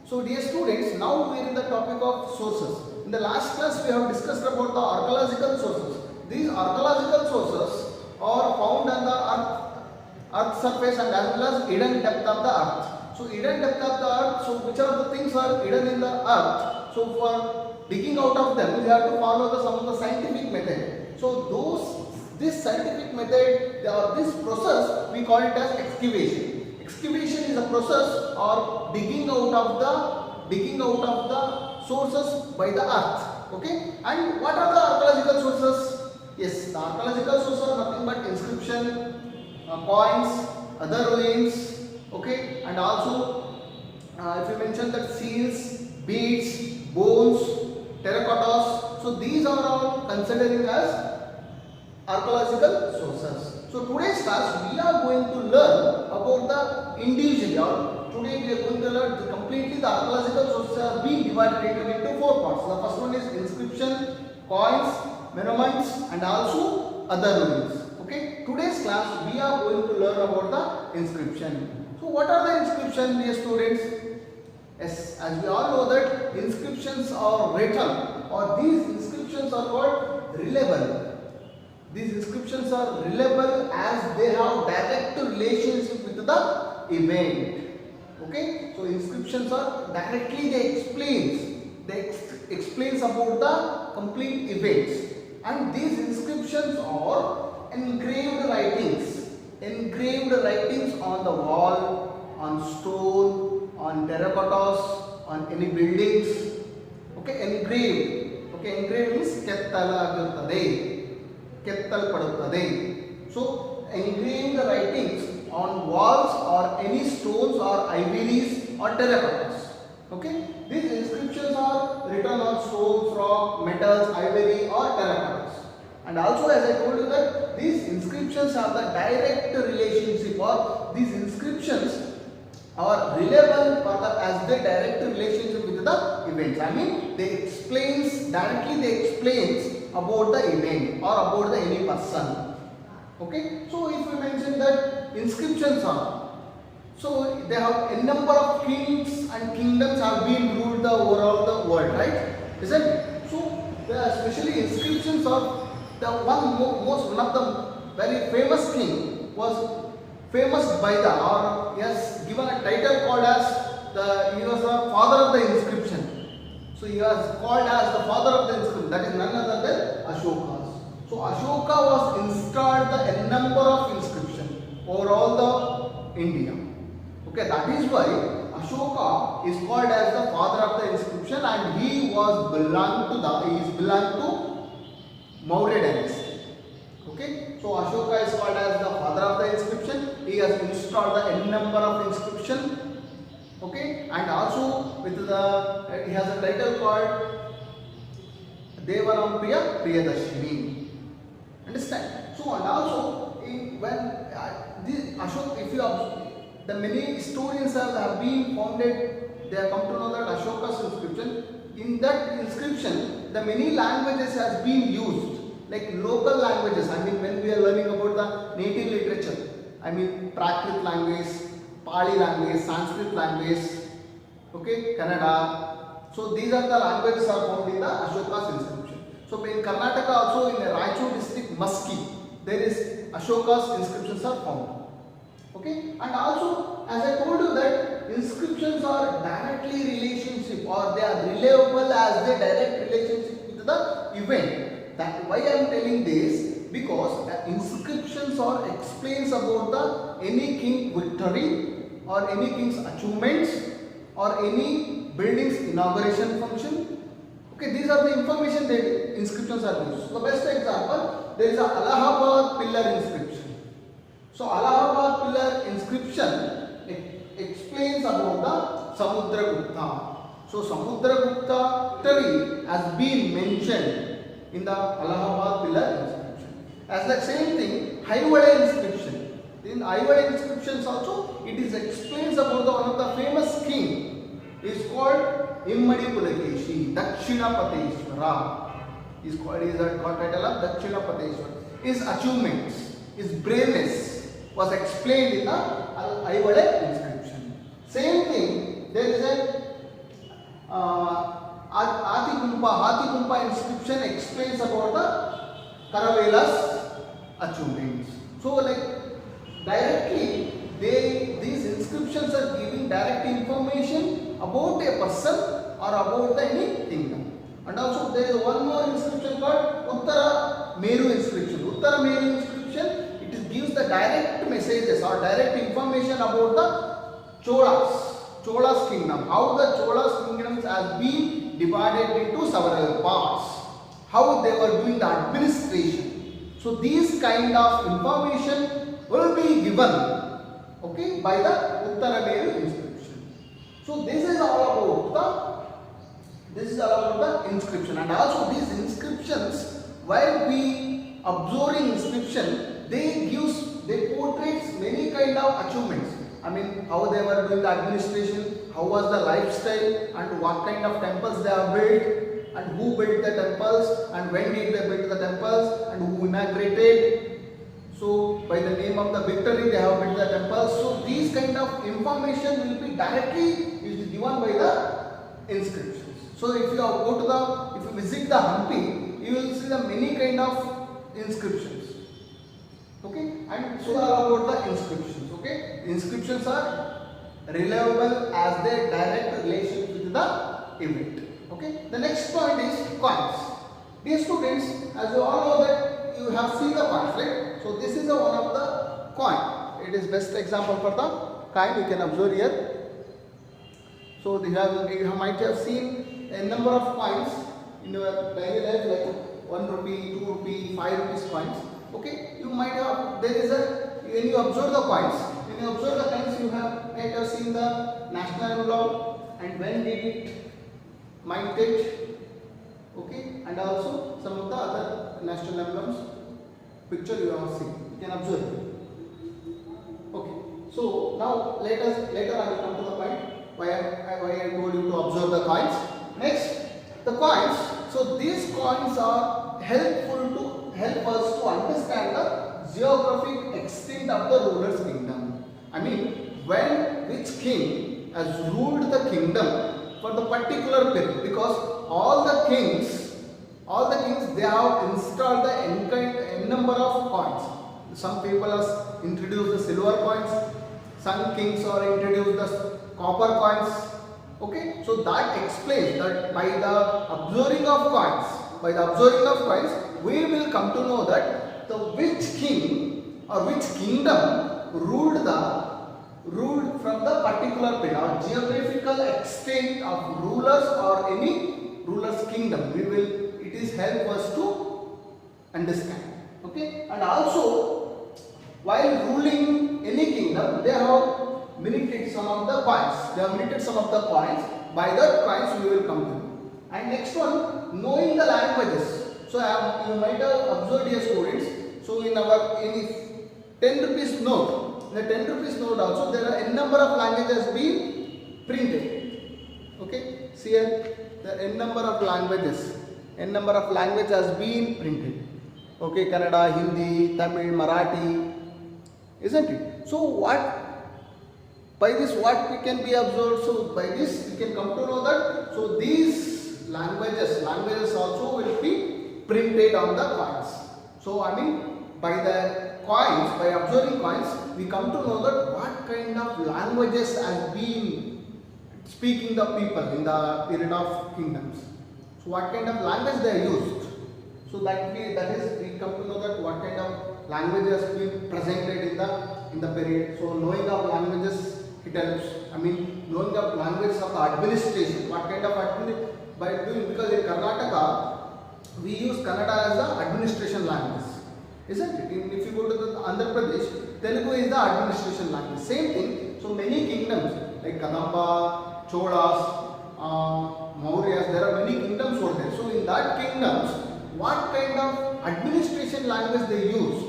So dear students, now we are in the topic of sources. In the last class we have discussed about the archaeological sources. These archaeological sources are found on the earth surface and as well as hidden depth of the earth. So hidden depth of the earth, so which are the things are hidden in the earth. So for digging out of them, we have to follow some of the scientific method. So this scientific method or this process we call it as excavation. Excavation is a process or digging out of the sources by the earth. Okay, and what are the archaeological sources? Yes, the archaeological sources are nothing but inscription, coins, other ruins. Okay, and also if you mention that seals, beads, bones, terracottas, so these are all considering as archaeological sources. So today's class we are going to learn about the individual. Today we are going to learn completely the archaeological sources are being divided into four parts. The first one is inscription, coins, monuments, and also other ruins. Okay. Today's class we are going to learn about the inscription. So what are the inscriptions, dear students? Yes, as we all know that inscriptions are written or these inscriptions are called reliable. These inscriptions are reliable as they have direct relationship with the event. Okay, so inscriptions are directly they explains about the complete events, and these inscriptions are engraved writings on the wall, on stone, on terracottas, on any buildings. Okay, engraved. Okay, engraved means kettalpaduttade. So engraved writings on walls or any stones or ivories or terracottas. Okay, these inscriptions are written on stones, rock, metals, ivory or terracottas. And also, as I told you that these inscriptions have the direct relationship, or these inscriptions are relevant as the direct relationship with the events. I mean, they explains about the event or about the any person. Okay, so if we mention that inscriptions are, so they have a number of kings and kingdoms have been ruled overall the world, right? Isn't it? So especially inscriptions are the one of the very famous king was famous by he has given a title called as he was the father of the inscription. So he was called as the father of the inscription. That is none other than Ashoka. So Ashoka was installed a number of inscriptions over all the India. Okay, that is why Ashoka is called as the father of the inscription, and he belonged to Maurya dynasty. Okay, so Ashoka is called as the father of the inscription. He has installed a number of inscription. Okay, and also he has a title called Devarampriya Priyadashini. Understand? So and also Ashoka, if you observe, the many historians have been founded. They have come to know that Ashoka's inscription. In that inscription, the many languages has been used, like local languages. I mean, when we are learning about the native literature, I mean Prakrit language, Pali language, Sanskrit language, okay, Kannada. So these are the languages are found in the Ashoka's inscription. So in Karnataka also in the Raichur district, Maski, there is Ashoka's inscriptions are found. Okay, and also as I told you that inscriptions are directly relationship or they are reliable as they direct relationship with the event. That why I am telling this, because the inscriptions are explains about any king victory or any king's achievements or any building's inauguration function. Okay, these are the information that inscriptions are used. So the best example, there is a Allahabad pillar inscription. So Allahabad pillar inscription explains about the Samudragupta. So Samudragupta story has been mentioned in the Allahabad pillar inscription. As the same thing, Aivale inscription. In Aivale inscriptions also, it is explains about one of the famous king is called Immadi Pulakeshi, Dakshinapateshwara. He is got title of Dakshinapateshwara. His achievements, his braveness was explained in the Aivale inscription. Same thing, there is a Hathigumpa inscription explains about the Karavela's achievements. So like directly these inscriptions are giving direct information about a person or about any kingdom. And also there is one more inscription called Uttara Meru inscription. Uttara Meru inscription, it gives the direct messages or direct information about the Chola's kingdom. How the Chola's kingdoms has been divided into several parts. How they were doing the administration. So these kind of information will be given, okay, by the Uttara Meru inscription. So this is all about the inscription. And also these inscriptions, while we observing inscription, they portrays many kind of achievements. I mean, how they were doing the administration, how was the lifestyle, and what kind of temples they have built, and who built the temples, and when did they build the temples, and who inaugurated. So by the name of the victory, they have built the temples. So these kind of information will be directly given by the inscriptions. So if you visit the Hampi, you will see the many kind of inscriptions. Okay, and so about the inscriptions. Okay, the inscriptions are reliable as their direct relation with the event. Okay, the next point is coins. Dear students, as you all know that you have seen the coins, right? So this is one of the coin. It is best example for the coin. You can observe here. So you might have seen a number of coins in your daily life, like 1 rupee, 2 rupee, 5 rupees coins. Okay, you might have, when you observe the coins, you might have seen the national envelope and when did it minted, okay, and also some of the other national emblems picture you have seen. You can observe. Okay, so now later I will come to the point why I told you to observe the coins. Next, the coins. So these coins are help us to understand the geographic extent of the ruler's kingdom. I mean, which king has ruled the kingdom for the particular period, because all the kings they have installed the n number of coins. Some people have introduced the silver coins, some kings are introduced the copper coins. Okay, so that explains that by the observing of coins, we will come to know that which king or which kingdom ruled from the particular period, or geographical extent of rulers or any ruler's kingdom. It is help us to understand. Okay, and also while ruling any kingdom, they have minted some of the coins. By that coins we will come to know. And next one, knowing the languages. So you might have observed, dear students. So in 10 rupees note, in the 10 rupees note also there are n number of languages being printed. Okay, see here the n number of languages has been printed. Okay, Kannada, Hindi, Tamil, Marathi, isn't it? So by this what we can be observed? So by this we can come to know that these languages also will be printed on the coins. So I mean, by observing coins, we come to know that what kind of languages has been speaking the people in the period of kingdoms. So what kind of language they used. So we come to know that what kind of language has been presented in the period. So knowing of languages, it helps. I mean, knowing of languages of the administration. What kind of administration? Because in Karnataka we use Kannada as the administration language, isn't it? If you go to the Andhra Pradesh, Telugu is the administration language. Same thing. So many kingdoms like Kadamba, Cholas, Mauryas, there are many kingdoms over there. So in that kingdoms, what kind of administration language they used.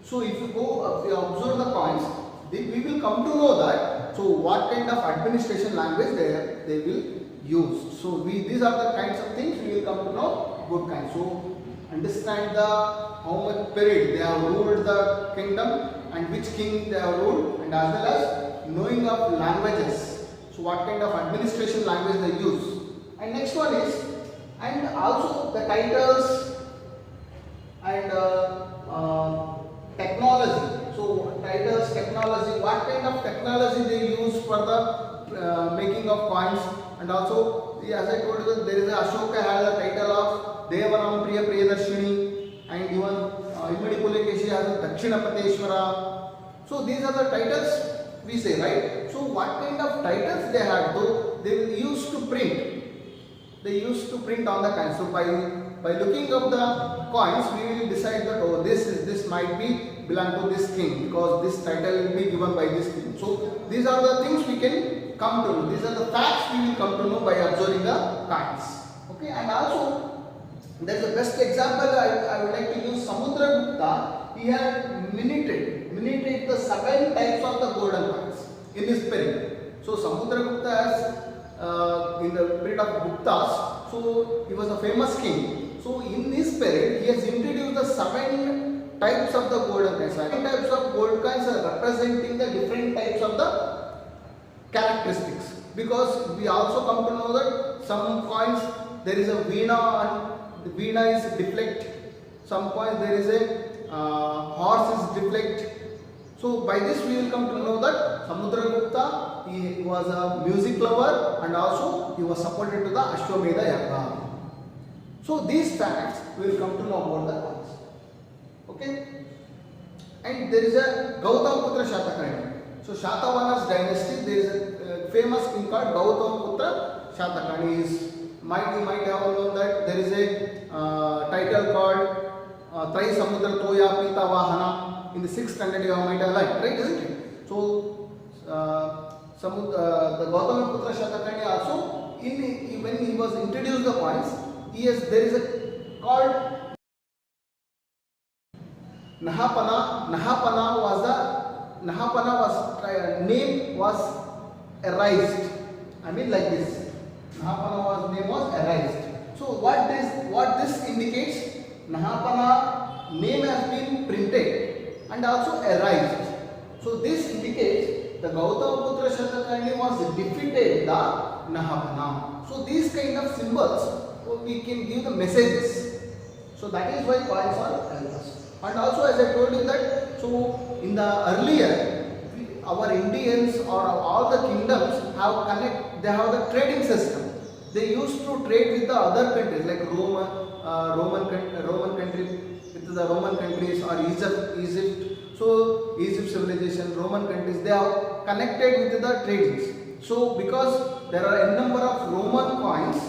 So if you observe the coins, we will come to know that. So what kind of administration language they will use. So these are the kinds of things we will come to know. Good kind. So understand how much period they have ruled the kingdom and which king they have ruled, and as well as knowing of languages. So what kind of administration language they use. And next one is, and also the titles and technology. So titles, technology, what kind of technology they use for the making of coins, and also as I told you, there is a Ashoka has a title of Devanam Priya Priyadarshini, and even Imadi Pulakeshi has a Dakshinapateshwara. So these are the titles we say, right? So what kind of titles they have, though they used to print. They used to print on the coins. So by looking up the coins, we will decide that, oh, this might be belong to this king, because this title will be given by this king. So these are the things we can come to know. These are the facts we will come to know by observing the coins. Okay, and also there is a best example I would like to use. Samudragupta, he had minuted the 7 types of the golden coins in his period. So Samudragupta has in the period of Guptas, so he was a famous king. So in this period, he has introduced the 7 types of the golden coins. 7 types of gold coins are representing the different types of the characteristics. Because we also come to know that some coins there is a veena, and the veena is deflect. Some coins there is a horse is deflect. So by this we will come to know that Samudragupta, he was a music lover, and also he was supported to the Ashwamedha Yagna. So these facts we will come to know about the coins. Okay? And there is a Gautamaputra Shatakarni. So Shatavahana's dynasty, there is a famous king called Gautamaputra Shatakarni. You might have known that there is a title called Trai Samudra Toya Pita Vahana. In the 6th standard you might have learned, right, isn't it? So the Gautamaputra Shatakarni also, when he was introduced the coins, there is a called Nahapana. Name was erased. I mean like this. Nahapana name was erased. So what this indicates? Nahapana name has been printed and also erased. So this indicates the Gautamaputra Shatakarni was defeated the Nahapana. So these kind of symbols, we can give the messages. So that is why coins are elders. And also, as I told you that, so in the earlier, our Indians or all the kingdoms they have the trading system. They used to trade with the other countries like Roman country with the Roman countries, or Egypt. So Egypt civilization, Roman countries, they are connected with the tradings. So because there are a number of Roman coins,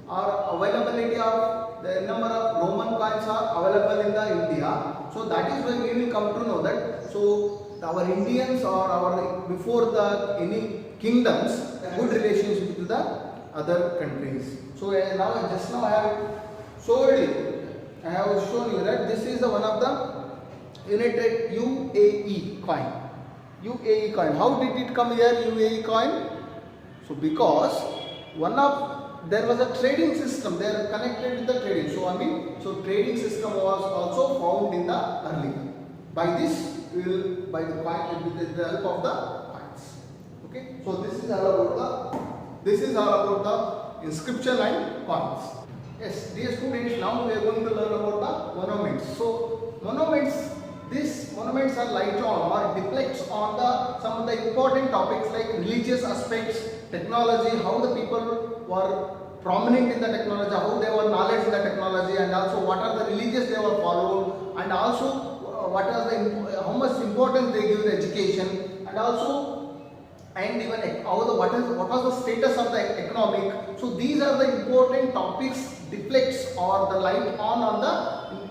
or availability of the number of Roman coins are available in the India. So that is why we will come to know that. So our Indians or before any kingdoms, good relationship with the other countries. So now I have showed you. I have shown you that this is one of the United UAE coin. UAE coin. How did it come here, UAE coin? So because there was a trading system, they are connected with the trading. So trading system was also found in the early. By this, we will by the coin with the help of the coins. Okay. So this is all about the inscription and coins. Yes, dear students, now we are going to learn about the monuments. So these monuments are light on or deflects on some of the important topics like religious aspects, technology, how the people were prominent in the technology, how they were knowledge in the technology, and also what are the religions they were followed, and also how much importance they give the education, and even what was the status of the economic. So these are the important topics deflects or the light on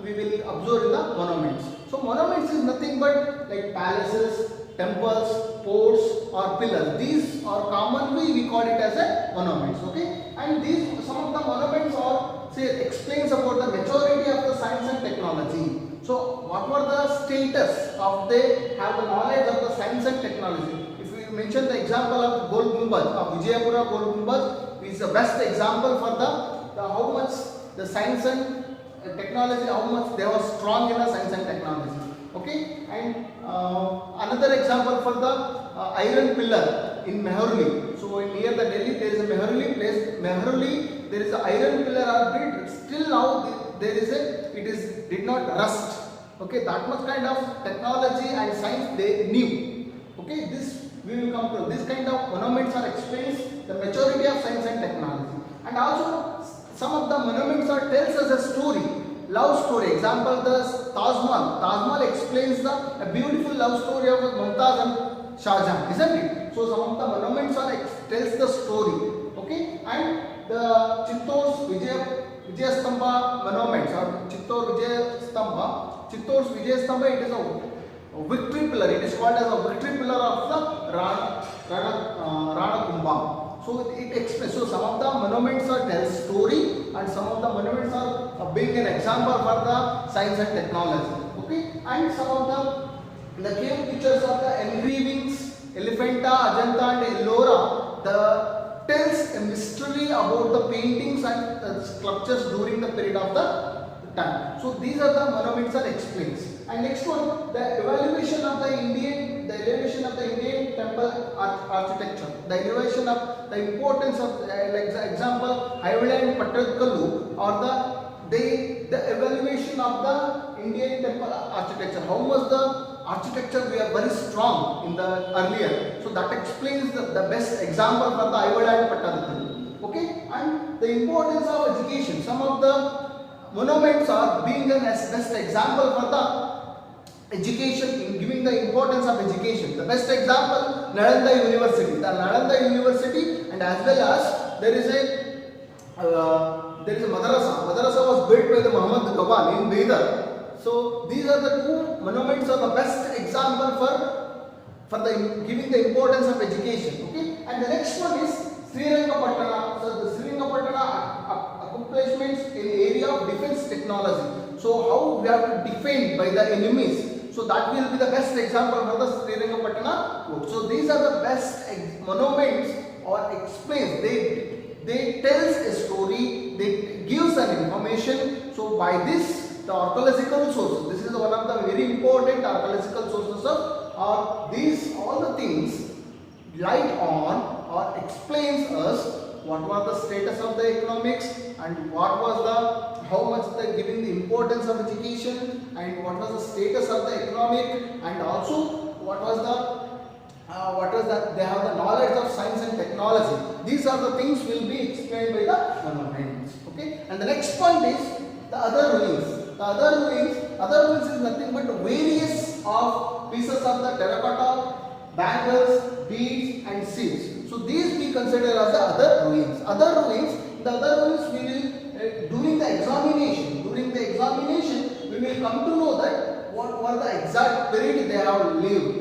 we will observe in the monuments. So monuments is nothing but like palaces, temples, forts or pillars. These are commonly we call it as a monuments. Okay, and some of the monuments explains about the maturity of the science and technology. So what were the status of they have the knowledge of the science and technology? If we mention the example of Gol Gumbaz, of Vijayapura Gol Gumbaz is the best example for the how much the science and technology, how much they were strong in the science and technology. Okay, and another example for the iron pillar in Mehrauli. So near the Delhi there is a Mehrauli place. Mehrauli there is a iron pillar are built, still now there is a, it is did not rust. Okay, that much kind of technology and science they knew. Okay, this we will come to. This kind of monuments are explains the maturity of science and technology. And also some of the monuments are tells us a story, love story. Example, the Taj Mahal. Taj Mahal explains a beautiful love story of Mumtaz and Shah Jahan, isn't it? So some of the monuments are tells the story. Okay, and the Chittor's Vijaya Stamba monuments or Chittor Vijaya Stamba. Chittor's Vijaya Stamba, it is a victory pillar. It is called as a victory pillar of the Rana Kumbha. So it explains. So some of the monuments are tell story, and some of the monuments are being an example for the science and technology. Okay, and some of the cave pictures of the engravings, Elephanta, Ajanta, and Ellora, the tells a mystery about the paintings and sculptures during the period of the time. So these are the monuments are explains. And next one, the evaluation of the Indian temple architecture. The evaluation of the importance of, like the example, Aivali and Pattadkallu, or the evaluation of the Indian temple architecture. How much the architecture we are very strong in the earlier. So that explains the best example for the Aivali and Pattadkallu. Okay, and the importance of education. Some of the monuments are being an best example for the education, in giving the importance of education. The best example, Nalanda University. The Nalanda University, and as well as there is a madrasa. Madrasa was built by the Muhammad Gawan in Bidar. So these are the two monuments are the best example for the giving the importance of education. Okay, and the next one is Srirangapatna. So the Srirangapatna accomplishments in area of defense technology. So how we have to defend by the enemies. So that will be the best example for the Srirangapatna fort. So these are the best monuments or explains. They tells a story. They gives an information. So by this the archaeological sources. This is one of the very important archaeological sources of these all the things light on or explains us what was the status of the economics and what was the how much the giving the importance of education and what was the status of the economic, and also what was that they have the knowledge of science and technology. These are the things will be explained by the monuments. Okay, and the next point is the other ruins. The other ruins is nothing but various of pieces of the terracotta, bangles, beads and seals. So these we consider as the other ruins. The other ruins we will during the examination we will come to know that what were the exact period they have lived,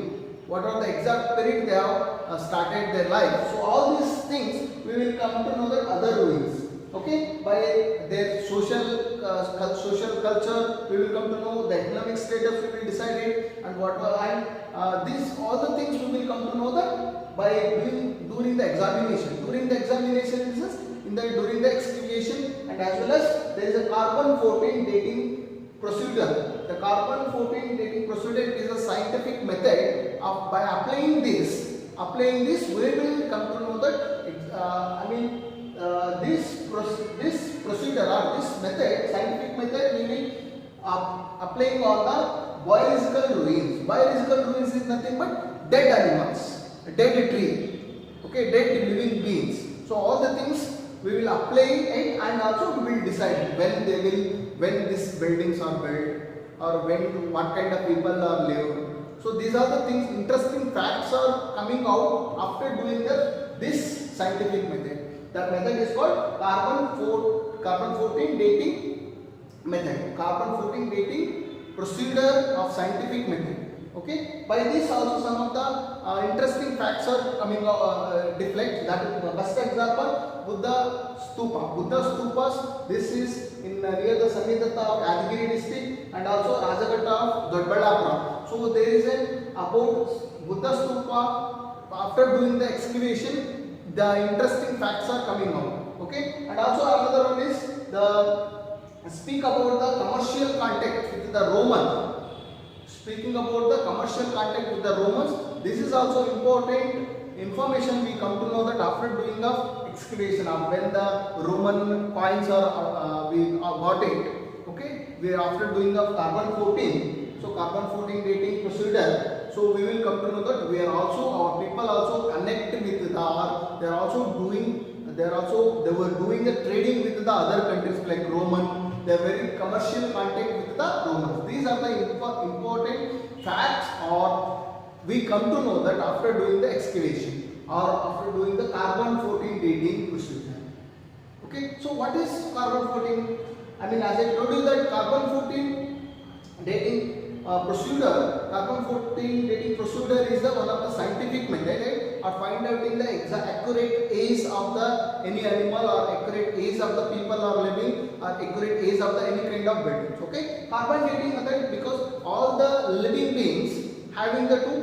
what are the exact period they have started their life. So all these things we will come to know that other ruins. Okay, by their social culture we will come to know the economic status we will decide it, and these all the things we will come to know that by during the examination. During the examination is during the excavation, and as well as there is a carbon-14 dating procedure. The carbon-14 dating procedure is a scientific method of by applying this we will come to know that this procedure or this method, scientific method, we will applying on the biological ruins. Biological ruins is nothing but dead animals, dead tree, okay, dead living beings. So all the things we will apply it, and also we will decide when these buildings are built or what kind of people are live. So these are the things, interesting facts are coming out after doing this scientific method. That method is called carbon-14 dating method. Carbon-14 dating procedure of scientific method. Okay. By this also some of the interesting facts are coming deflect. That is the best example, Buddha Stupa. Buddha Stupas. This is in near the Sannidatta of Yadgiri district and also Rajaghatta of Doddaballapura. So there is about Buddha Stupa. After doing the excavation, the interesting facts are coming out. Okay, and also another one is speak about the commercial contact with the Roman. Speaking about the commercial contact with the Romans, this is also important information we come to know that after doing the excavation of when the Roman coins are we got it, okay, we are after doing the carbon 14, so carbon 14 dating procedure, so we will come to know that we are also, our people also connect with the, they are also doing, they were doing the trading with the other countries like Roman, they are very commercial contact with the Romans. These are the important facts, or we come to know that after doing the excavation or after doing the carbon 14 dating procedure. Okay, so what is carbon 14? I mean, as I told you that carbon 14 dating procedure, carbon 14 dating procedure is the one of the scientific method, right? Or find out in the exact accurate age of the any animal, or accurate age of the people are living, or accurate age of the any kind of buildings. Okay, carbon dating method, because all the living beings having the two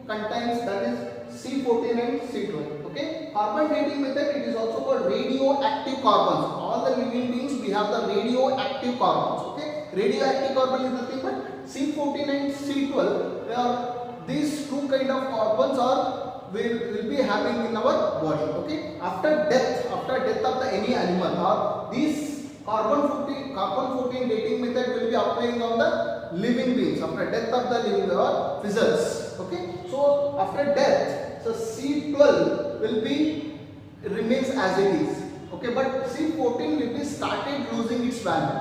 contains, that is C14 and C12. Okay, carbon dating method, it is also called radioactive carbons. All the living beings we have the radioactive carbons. Okay, radioactive carbon is nothing but C14 and C12. Where these two kind of carbons are will be having in our body. Okay, after death of the any animal, or these carbon 14 dating method will be applying on the living beings after death of the living or fizzles. Okay, so after death, so C12 will be remains as it is. Okay, but C14 will be started losing its value.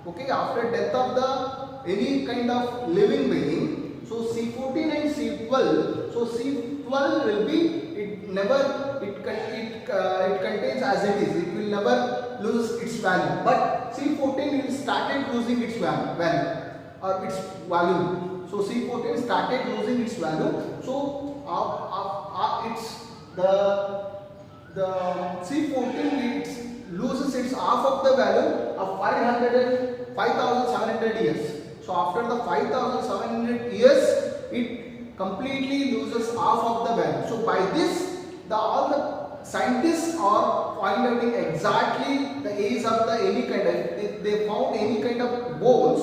Okay, after death of the any kind of living being, so C14 and C12, so C12 will be, it contains as it is, it will never lose its value, but C14 will started losing its value or its volume. So C14 started losing its value, so it's the C14 it loses its half of the value of 5,700 years. So after the 5,700 years, it completely loses half of the value. So by this, all the scientists are finding out exactly the age of the any kind of, they found any kind of bones,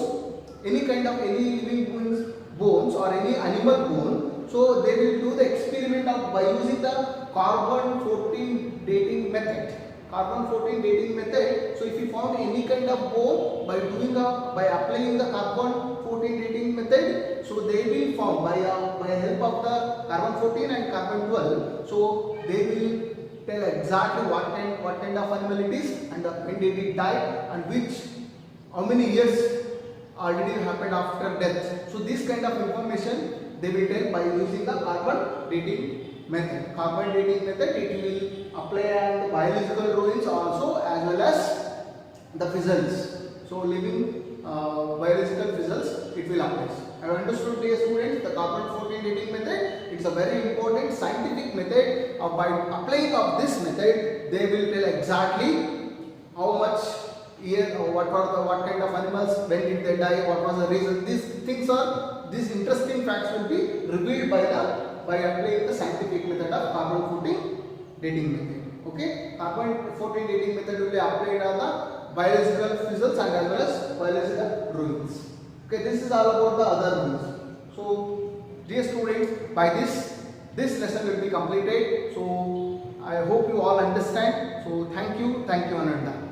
any living bones or any animal bone. So they will do the experiment of by using the carbon 14 dating method. Carbon 14 dating method. So if you found any kind of bone by applying the carbon 14 dating method, so they will found by help of the carbon 14 and carbon 12. So they will tell exactly what kind of animal it is, and when did it die, and how many years already happened after death. So this kind of information they will tell by using the carbon dating method. Carbon dating method, it will apply on the biological ruins also, as well as the fizzles. So living biological fizzles it will apply. I have understood, dear students, the carbon 14 dating method, it's a very important scientific method. By applying of this method, they will tell exactly how much year, or what kind of animals, when did they die, what was the reason. These interesting facts will be revealed by applying the scientific method of carbon 14 dating method. Okay, carbon 14 dating method will be applied on the biological fizzles and as well as biological ruins. Okay, this is all about the other ruins. So dear students, by this lesson will be completed. So I hope you all understand. So thank you Ananda.